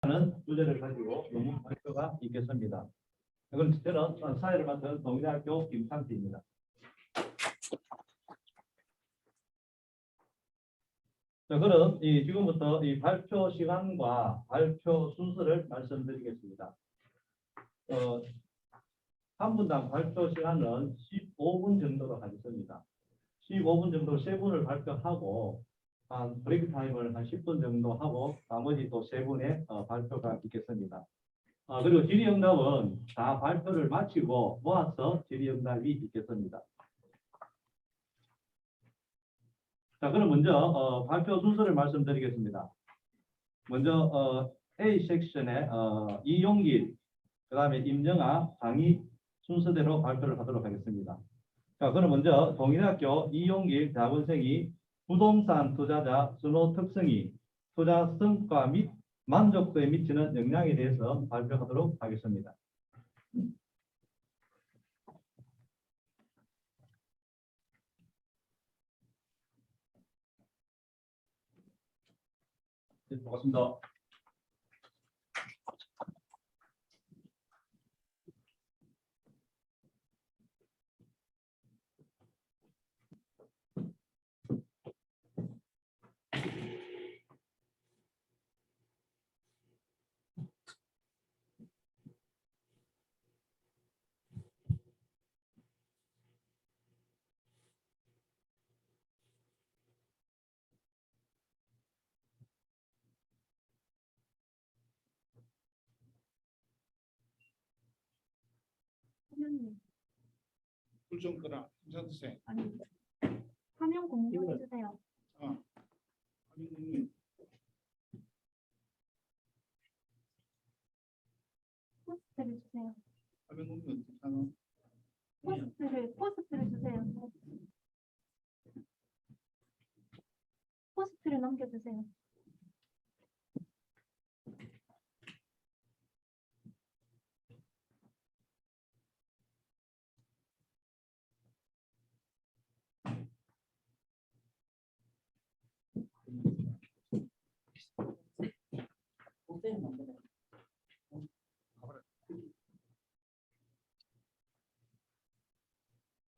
하는 주제를 가지고 논문 발표가 있겠습니다. 그럼 저는 사회를 맡은 동의대학교 김창태입니다. 자, 그럼 지금부터 이 발표 시간과 발표 순서를 말씀드리겠습니다. 한 분당 발표 시간은 15분 정도로 하겠습니다. 15분 정도 3분을 발표하고 한 브레이크 타임을 한 10분 정도 하고 나머지 또 3분의 발표가 있겠습니다. 그리고 질의응답은 다 발표를 마치고 모아서 질의응답이 있겠습니다. 자, 그럼 먼저 발표 순서를 말씀드리겠습니다. 먼저 A 섹션의 이용길, 그 다음에 임정아, 장희 순서대로 발표를 하도록 하겠습니다. 자, 그럼 먼저 동의대학교 이용길 대학원생이 부동산 투자자 선호 특성이 투자 성과 및 만족도에 미치는 영향에 대해서 발표하도록 하겠습니다. 네, 반갑습니다. 불 좀 끄라. 김선생. 아니, 화면 공유해 주세요. 화면 공유. 포스트를 주세요. 화면 공유 어떻게 하노? 포스트를 주세요. 포스트를 넘겨주세요.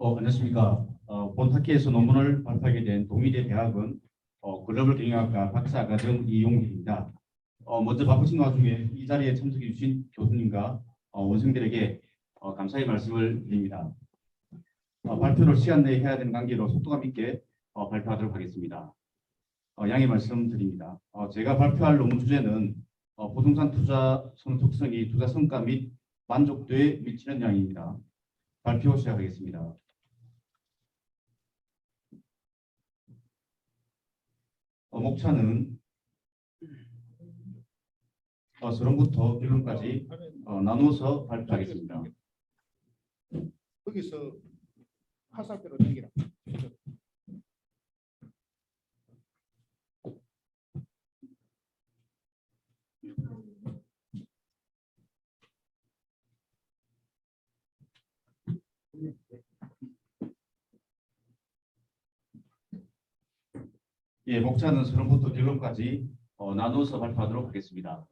안녕하십니까. 본 학기에서 논문을 발표하게 된 동의대 대학은 글로벌 경영학과 박사과정 이용길입니다. 먼저 바쁘신 와중에 이 자리에 참석해 주신 교수님과 원생들에게 감사의 말씀을 드립니다. 발표를 시간 내에 해야 되는 관계로 속도감 있게 발표하도록 하겠습니다. 양해 말씀드립니다. 제가 발표할 논문 주제는 부동산 투자 선호 특성이 투자 성과 및 만족도에 미치는 영향입니다. 발표 시작하겠습니다. 목차는 서론부터 결론까지 나누어서 발표하겠습니다. 거기서 화살표로 당기라. 예, 목차는 서론부터 결론까지 나누어서 발표하도록 하겠습니다.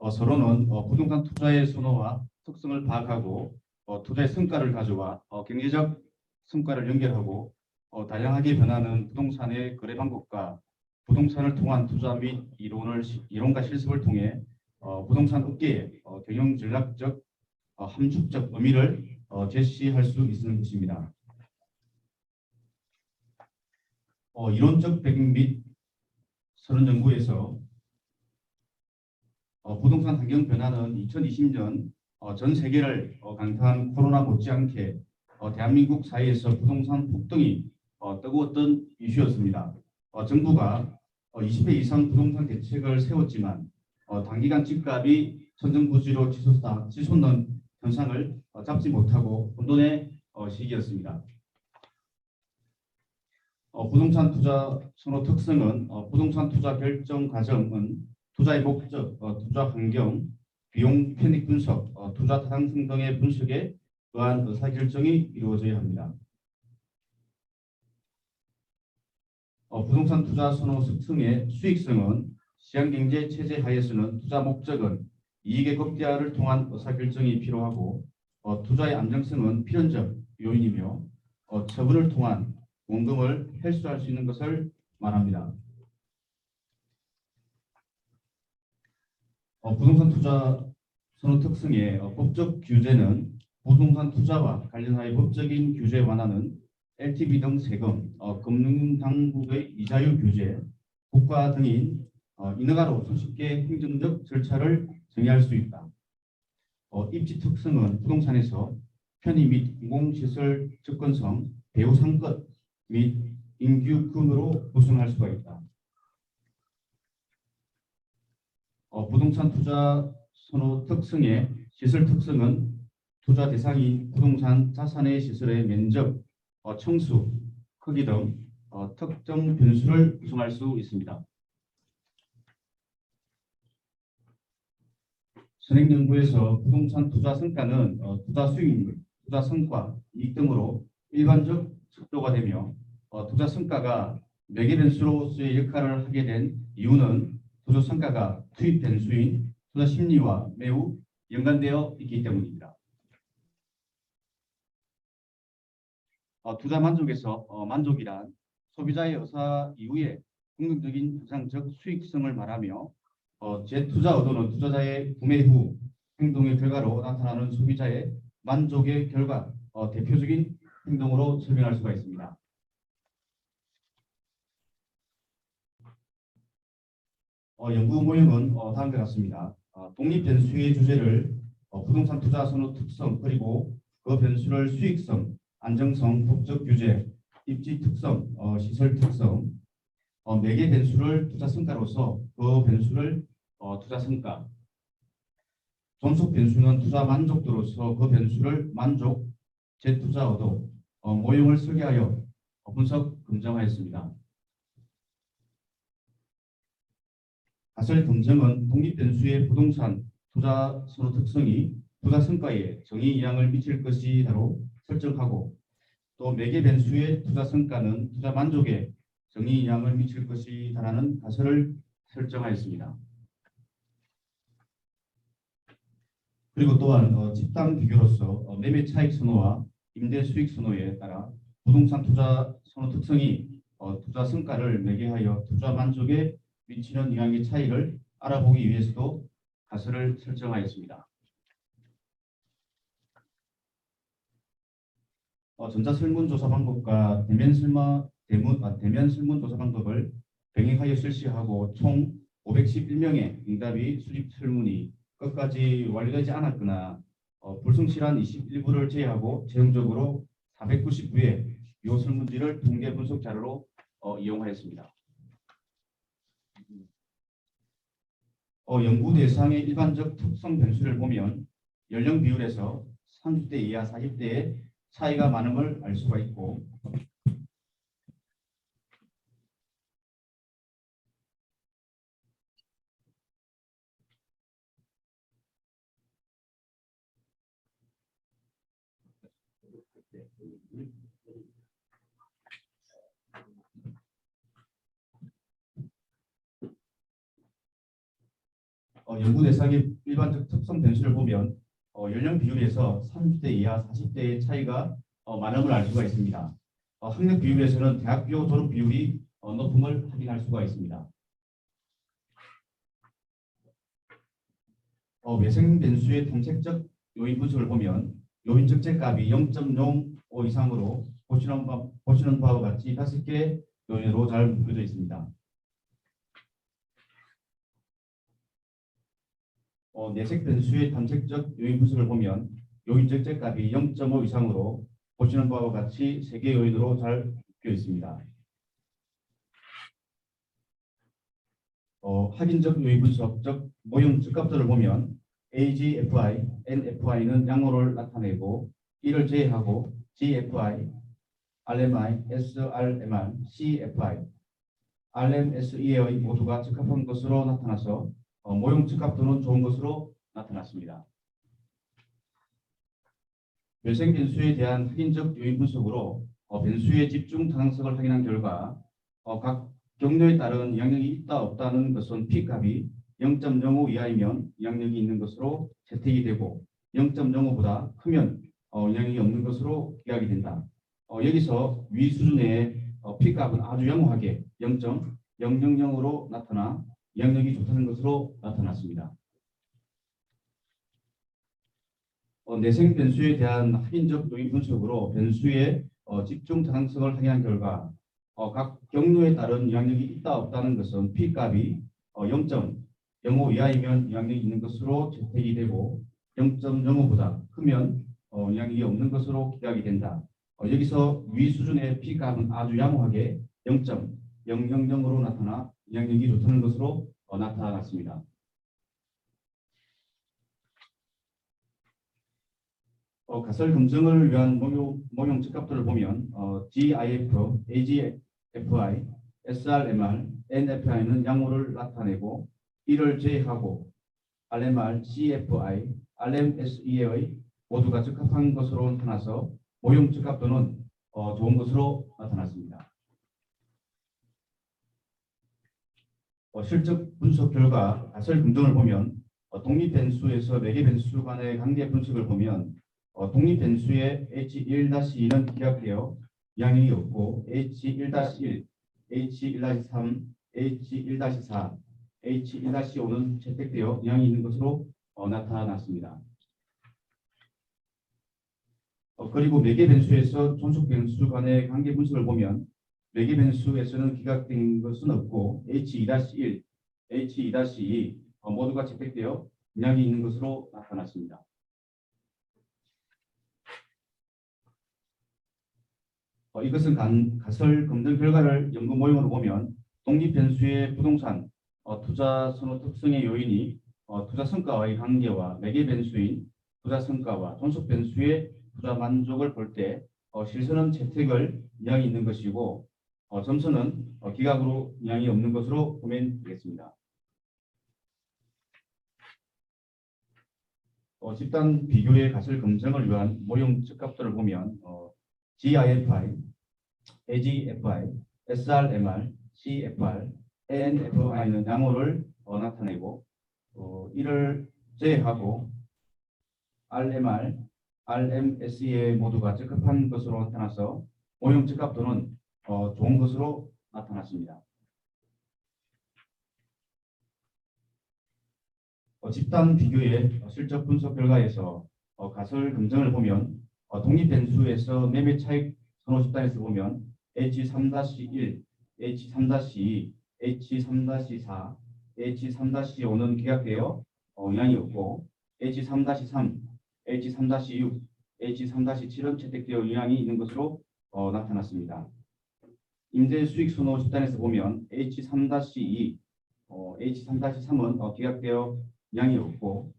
서론은 부동산 투자의 선호와 특성을 파악하고 투자의 성과를 가져와 경제적 성과를 연결하고 다양하게 변하는 부동산의 거래 방법과 부동산을 통한 투자 및 이론과 실습을 통해 부동산 업계의 경영 전략적 함축적 의미를 제시할 수 있는 것입니다. 이론적 배경 및 서론 연구에서 부동산 환경 변화는 2020년 전 세계를 강타한 코로나 못지않게 대한민국 사회에서 부동산 폭등이 뜨거웠던 이슈였습니다. 정부가 20회 이상 부동산 대책을 세웠지만 단기간 집값이 천정부지로 치솟는 현상을 잡지 못하고 혼돈의 시기였습니다. 부동산 투자 선호 특성은 부동산 투자 결정 과정은 투자의 목적, 투자 환경, 비용 편익 분석, 투자 타당성 등의 분석에 의한 의사결정이 이루어져야 합니다. 부동산 투자 선호 특성의 수익성은 시장경제 체제 하에서는 투자 목적은 이익의 극대화를 통한 의사결정이 필요하고 투자의 안정성은 필연적 요인이며 처분을 통한 원금을 회수할 수 있는 것을 말합니다. 부동산 투자 선호 특성의 법적 규제는 부동산 투자와 관련하여 법적인 규제 완화는 LTV 등 세금, 금융당국의 이자율 규제, 국가 등인 인허가로 손쉽게 행정적 절차를 정의할 수 있다. 입지 특성은 부동산에서 편의 및 공공시설 접근성, 배후 상권 및 인규군으로 구성할 수가 있다. 부동산 투자 선호 특성의 시설 특성은 투자 대상인 부동산 자산의 시설의 면적, 청수, 크기 등 특정 변수를 구성할 수 있습니다. 선행연구에서 부동산 투자 성과는 투자 수익률, 투자 성과, 이익 등으로 일반적 측도가 되며 투자 성과가 매개 변수로서의 역할을 하게 된 이유는 투자 성과가 투입 변수인 투자 심리와 매우 연관되어 있기 때문입니다. 투자 만족에서 만족이란 소비자의 의사 이후에 긍정적인 보상적 수익성을 말하며 재투자 의도는 투자자의 구매 후 행동의 결과로 나타나는 소비자의 만족의 결과, 대표적인 행동으로 설명할 수가 있습니다. 연구 모형은 다음과 같습니다. 독립 변수의 주제를 부동산 투자 선호 특성 그리고 그 변수를 수익성, 안정성, 법적 규제, 입지 특성, 시설 특성, 매개 변수를 투자 성과로서 그 변수를 투자 성과, 존속 변수는 투자 만족도로서 그 변수를 만족, 재투자 의도, 모형을 설계하여 분석 검증하였습니다. 가설 검증은 독립 변수의 부동산 투자 선호 특성이 투자 성과에 정의양을 미칠 것이다로 설정하고 또 매개 변수의 투자 성과는 투자 만족에 정의양을 미칠 것이다라는 가설을 설정하였습니다. 그리고 또한 집단 비교로서 매매 차익 선호와 임대 수익 선호에 따라 부동산 투자 선호 특성이 투자 성과를 매개하여 투자 만족에 미치는 영향의 차이를 알아보기 위해서도 가설을 설정하였습니다. 전자 설문조사 방법과 대면 설문조사 방법을 병행하여 실시하고 총 511명의 응답이 수집 설문이 끝까지 완료되지 않았거나 불성실한 21부를 제외하고 최종적으로 499회 요 설문지를 통계 분석 자료로 이용하였습니다. 연구 대상의 일반적 특성 변수를 보면 연령 비율에서 30대 이하 40대의 차이가 많음을 알 수가 있고 연구 대상의 일반적 특성 변수를 보면 연령 비율에서 30대 이하 40대의 차이가 많음을 알 수가 있습니다. 학력 비율에서는 대학교 졸업 비율이 높음을 확인할 수가 있습니다. 외생 변수의 탐색적 요인 분석을 보면 요인 적재값이 0.05 이상으로 보시는 바와 같이 5개 요인으로 잘 묶여져 있습니다. 내색 변수의 탐색적 요인 분석을 보면 요인 적재값이 0.5 이상으로 보시는 바와 같이 3개 요인으로 잘 묶여 있습니다. 확인적 요인 분석, 즉 모형 적합도를 보면 AGFI, NFI는 양호를 나타내고 이를 제외하고 GFI, RMI, SRMR, CFI, RMSE의 모두가 적합한 것으로 나타나서 모형 적합도는 좋은 것으로 나타났습니다. 외생 변수에 대한 확인적 요인 분석으로 변수의 집중 타당성을 확인한 결과 각 경로에 따른 영향력이 있다 없다는 것은 P값이 0.05 이하이면 영향력이 있는 것으로 채택이 되고 0.05보다 크면 영향력이 없는 것으로 기각이 된다. 여기서 위 수준의 P값은 아주 영호하게 0.000으로 나타나 영향력이 좋다는 것으로 나타났습니다. 내생 변수에 대한 합인적 도입 분석으로 변수의 집중 타당성을 확인한 결과 각 경로에 따른 영향력이 있다 없다는 것은 P값이 0.05 이하이면 영향력이 있는 것으로 채택이 되고 0.05보다 크면 영향력이 없는 것으로 기각이 된다. 여기서 위 수준의 P값은 아주 양호하게 0.000으로 나타나 영향력이 좋다는 것으로 나타났습니다. 가설 검증을 위한 모형 즉값들을 보면 GIF, AGFI, SRMR, NFI는 양호를 나타내고 이를 제외하고 RMR, CFI, RMSE의 모두가 적합한 것으로 나타나서 모형 즉값도는 좋은 것으로 나타났습니다. 실적 분석 결과 가설 검증을 보면 독립 변수에서 매개 변수 간의 관계 분석을 보면 독립 변수의 H1-2는 기각되어 영향력이 없고 H1-1, H1-3, H1-4, H1-5는 채택되어 영향이 있는 것으로 나타났습니다. 그리고 매개 변수에서 존속 변수 간의 관계 분석을 보면 매개 변수에서는 기각된 것은 없고 H2-1, H2-2 모두가 채택되어 영향이 있는 것으로 나타났습니다. 이것은 가설 검증 결과를 연구 모형으로 보면 독립 변수의 부동산 투자 선호 특성의 요인이 투자 성과와의 관계와 매개 변수인 투자 성과와 존속 변수의 투자 만족을 볼 때 실선은 채택을 영향이 있는 것이고 점선은 기각으로 영향이 없는 것으로 보면 되겠습니다. 집단 비교의 가설 검증을 위한 모형 즉값들을 보면 GIFI, AGFI, SRMR, CFR, NFI는 양호를 나타내고 이를 제외하고 RMR, RMSE 모두가 적합한 것으로 나타나서 모형 즉값도는 좋은 것으로 나타났습니다. 집단 비교의 실적 분석 결과에서 가설 검증을 보면 독립 변수에서 매매 차익 선호 집단에서 보면 H3-1, H3-2, H3-4, H3-5는 기각되어 영향이 없고 H3-3, H3-6, H3-7은 채택되어 영향이 있는 것으로 나타났습니다. 임대 수익 선호 집단에서 보면 H3-2, H3-3은 기각되어 영향이 없고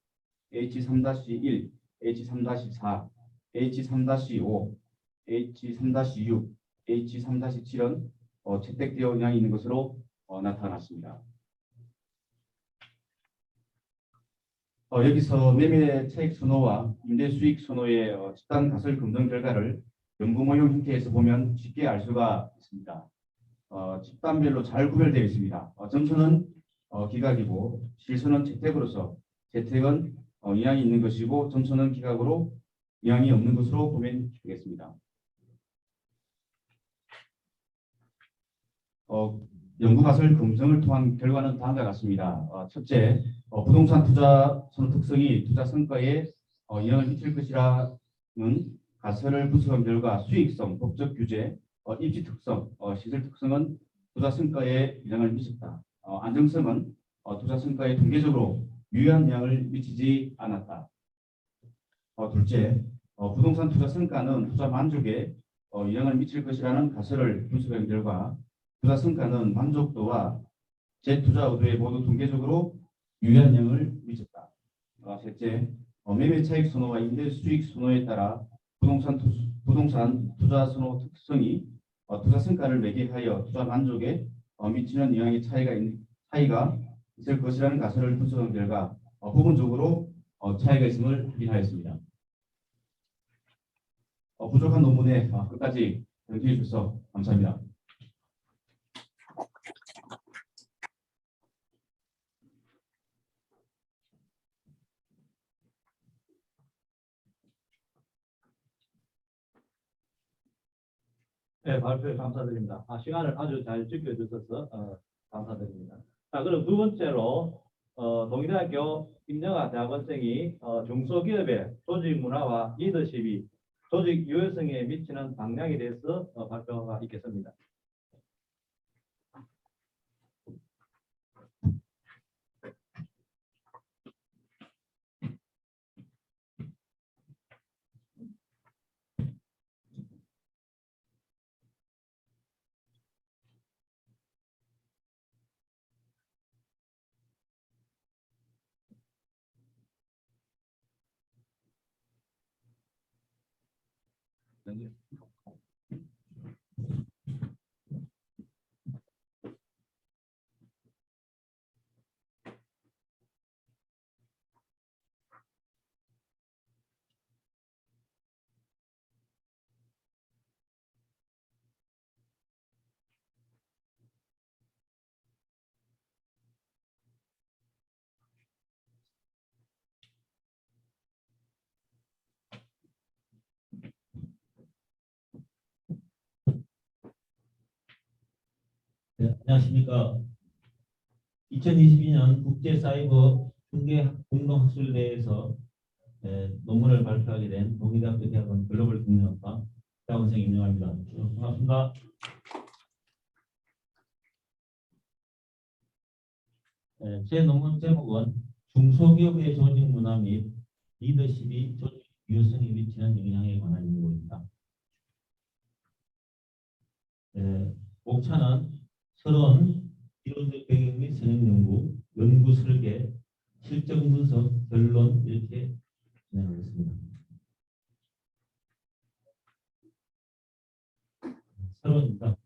H3-1, H3-4, H3-5, H3-6, H3-7은 채택되어 영향이 있는 것으로 나타났습니다. 여기서 매매 차익 선호와 임대 수익 선호의 집단 가설 검증 결과를 연구 모형 형태에서 보면 쉽게 알 수가 있습니다. 집단별로 잘 구별되어 있습니다. 점수는 기각이고 실선은 채택으로서 채택은 영향이 있는 것이고 점수는 기각으로 영향이 없는 것으로 보면 되겠습니다. 연구 가설 검증을 통한 결과는 다음과 같습니다. 첫째, 부동산 투자 선호 특성이 투자 성과에 영향을 미칠 것이라는 가설을 분석한 결과 수익성, 법적 규제, 입지 특성, 시설 특성은 투자 성과에 영향을 미쳤다. 안정성은 투자 성과에 통계적으로 유의한 영향을 미치지 않았다. 둘째, 부동산 투자 성과는 투자 만족에 영향을 미칠 것이라는 가설을 분석한 결과 투자 성과는 만족도와 재투자 의도에 모두 통계적으로 유의한 영향을 미쳤다. 셋째, 매매 차익 선호와 임대 수익 선호에 따라 부동산 투자 선호 특성이 투자 성과를 매개하여 투자 만족에 미치는 영향의 차이가 있을 것이라는 가설을 분석한 결과 부분적으로 차이가 있음을 확인하였습니다. 부족한 논문에 끝까지 연구해 주셔서 감사합니다. 네, 발표에 감사드립니다. 시간을 아주 잘 지켜주셔서 감사드립니다. 자, 그럼 두 번째로 동의대학교 임영아 대학원생이 중소기업의 조직 문화와 리더십이 조직 유연성에 미치는 방향에 대해서 발표가 있겠습니다. 네, 안녕하십니까. 2022년 국제사이버 중개 공동학술대회에서 논문을 발표하게 된 동의대학교 대학원 글로벌 경영학과 대학원생 임영아입니다. 반갑습니다. 제 논문 제목은 중소기업의 조직 문화 및 리더십이 조직 유연성에 미치는 영향에 관한 연구입니다. 목차는 서론, 이론적 배경 및 선행 연구, 연구 설계, 실정 분석, 결론 이렇게 진행하겠습니다. 서론입니다.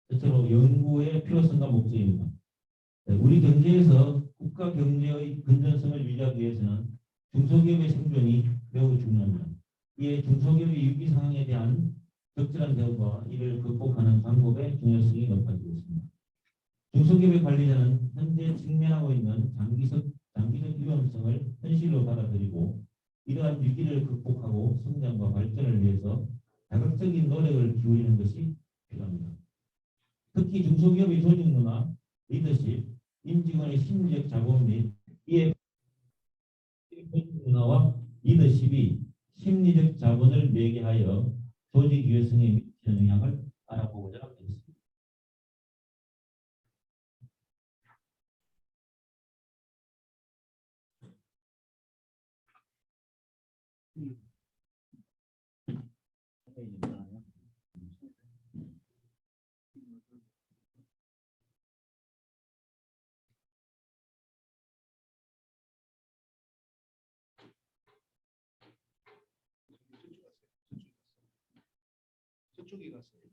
첫째로 연구의 필요성과 목적입니다. 우리 경제에서 국가 경제의 건전성을 유지하기 위해서는 중소기업의 생존이 매우 중요합니다. 이에 중소기업의 위기 상황에 대한 적절한 대응과 이를 극복하는 방법의 중요성이 높아지고 있습니다. 중소기업의 관리자는 현재 직면하고 있는 장기적 위험성을 현실로 받아들이고 이러한 위기를 극복하고 성장과 발전을 위해서 자극적인 노력을 기울이는 것이 필요합니다. 특히 중소기업의 조직 문화, 리더십, 임직원의 심리적 자본 및 이에 조직 문화와 리더십이 심리적 자본을 매개하여 조직 유연성에 미치는 영향을 알아보고자 하겠습니다. 저쪽에 갔어요.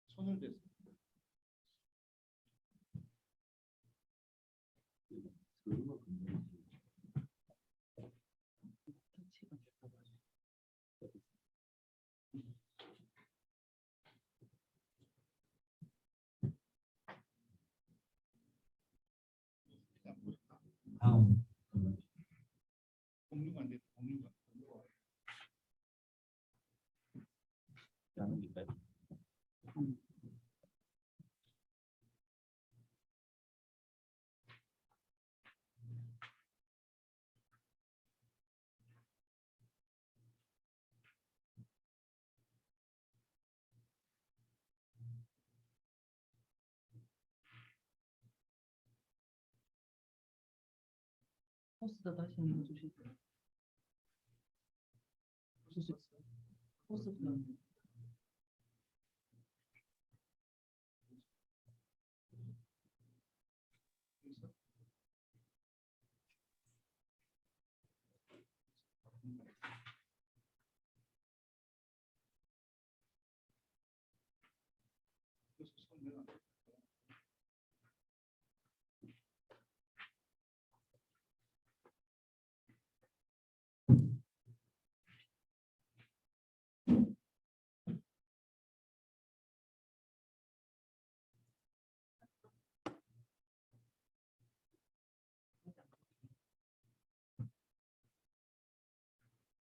손을 댔어요. 다음 공유가 안 돼. 공유가. 포스터 다시 한번 주실까요? 포스터. 그래서 손 내가